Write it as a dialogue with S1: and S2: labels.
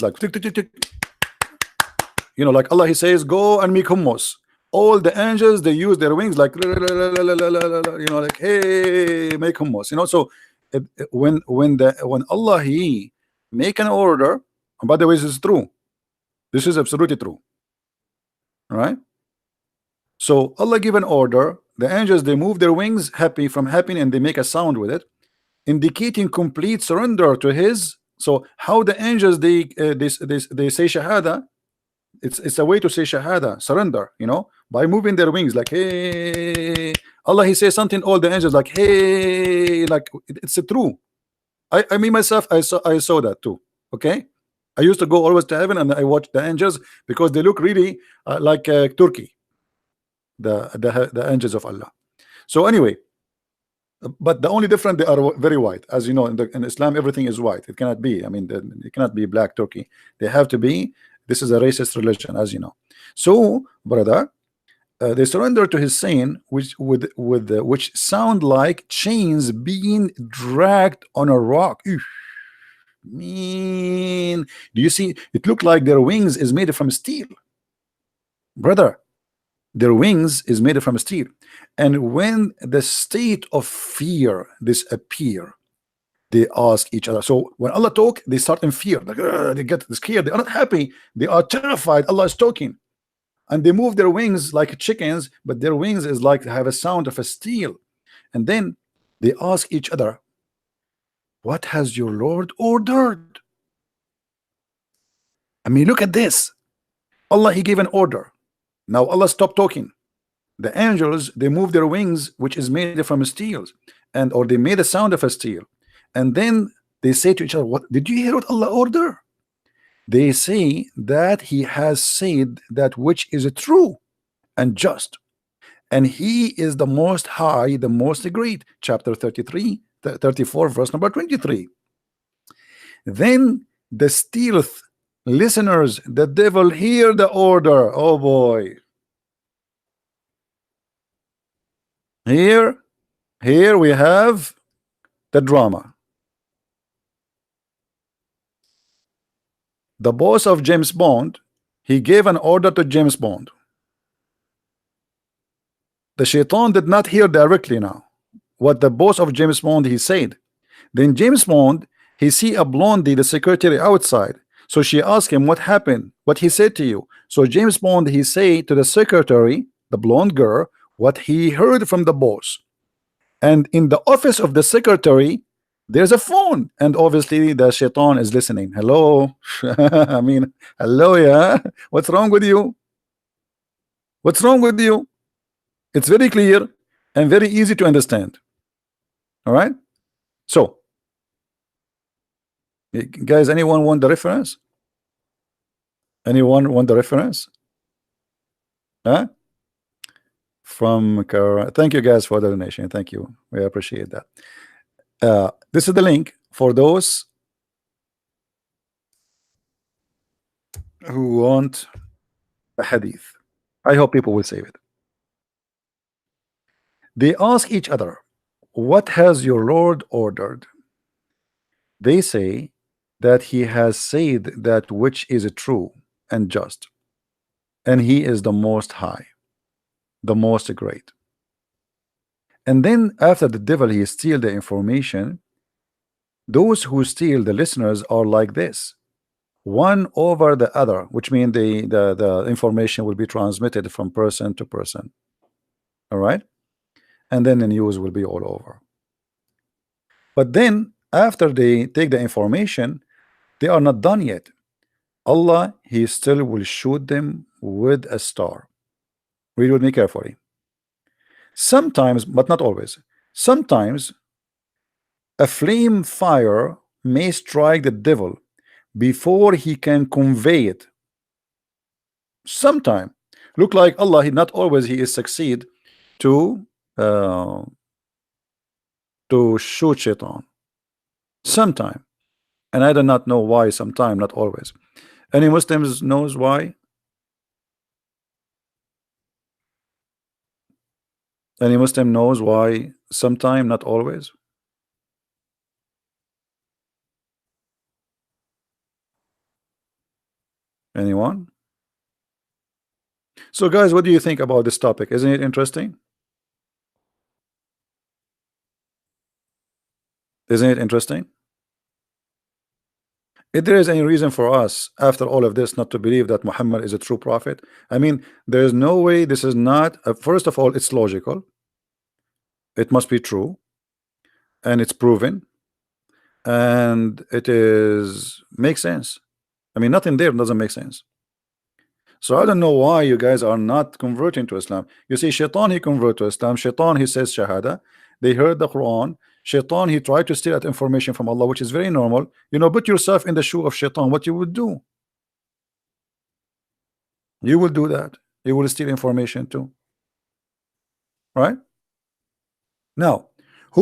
S1: like tick, tick, tick, tick. Like Allah, He says, go and make hummus. All the angels, they use their wings like, like, hey, make hummus. So when Allah, He make an order, and by the way, this is true. This is absolutely true. Right? So Allah give an order. The angels, they move their wings happy from happy, and they make a sound with it, indicating complete surrender to His. So how the angels, they say shahada. It's a way to say shahada, surrender, by moving their wings like, hey. Allah, He says something, all the angels like, hey, like it's true. I mean myself, I saw that too. Okay, I used to go always to heaven, and I watch the angels because they look really like Turkey, the angels of Allah. So anyway, but the only difference, they are very white, as you know. In Islam, everything is white. It cannot be. I mean, it cannot be black Turkey. They have to be. This is a racist religion, as you know. So, brother, they surrender to His saying, which sound like chains being dragged on a rock. Eesh, mean, do you see? It looked like their wings is made from steel, brother. Their wings is made from steel. And when the state of fear disappear, they ask each other. So when Allah talk, they start in fear, like they get scared, they are not happy, they are terrified. Allah is talking, and they move their wings like chickens, but their wings is like have a sound of a steel. And then they ask each other, what has your Lord ordered? I mean, look at this. Allah, He gave an order. Now Allah stopped talking. The angels, they move their wings, which is made from steel, or they made a sound of a steel. And then they say to each other, what did you hear what Allah order? They say that He has said that which is true and just, and He is the most high, the most great. Chapter 33, 34, verse number 23. Then the stealth listeners, the devil, hear the order. Oh boy. Here we have the drama. The boss of James Bond, he gave an order to James Bond. The shaitan did not hear directly now what the boss of James Bond he said. Then James Bond, he see a blondie, the secretary, outside. So she asked him, what happened? What he said to you? So James Bond, he say to the secretary, the blonde girl, what he heard from the boss. And in the office of the secretary, there's a phone, and obviously the shaitan is listening. Hello. I mean, hello, yeah. What's wrong with you? What's wrong with you? It's very clear and very easy to understand. All right. So, guys, anyone want the reference? Anyone want the reference? Huh? From thank you guys for the donation. Thank you. We appreciate that. This is the link for those who want a hadith. I hope people will save it. They ask each other, what has your Lord ordered? They say that He has said that which is true and just, and He is the most high, the most great. And then after the devil, he steal the information. Those who steal, the listeners, are like this, one over the other, which means the information will be transmitted from person to person. All right, and then the news will be all over. But then after they take the information, they are not done yet. Allah, He still will shoot them with a star. Read with me carefully. Sometimes, but not always, sometimes a flame fire may strike the devil before he can convey it. Sometime look like Allah, he not always he is succeed to shoot shaitan. Sometime, and I do not know why. Sometime, not always. Any Muslims knows why? Any Muslim knows why? Sometime, not always. Anyone? So guys, what do you think about this topic? Isn't it interesting? Isn't it interesting? If there is any reason for us after all of this not to believe that Muhammad is a true prophet, I mean, there is no way this is not. First of all, it's logical. It must be true, and it's proven, and it is makes sense. I mean, nothing there doesn't make sense. So I don't know why you guys are not converting to Islam. You see, Shaitan, he convert to Islam. Shaitan, he says Shahada. They heard the Quran. Shaitan, he tried to steal that information from Allah, which is very normal. You know, put yourself in the shoe of Shaitan, what you would do. You will do that. You will steal information too. Right? Now,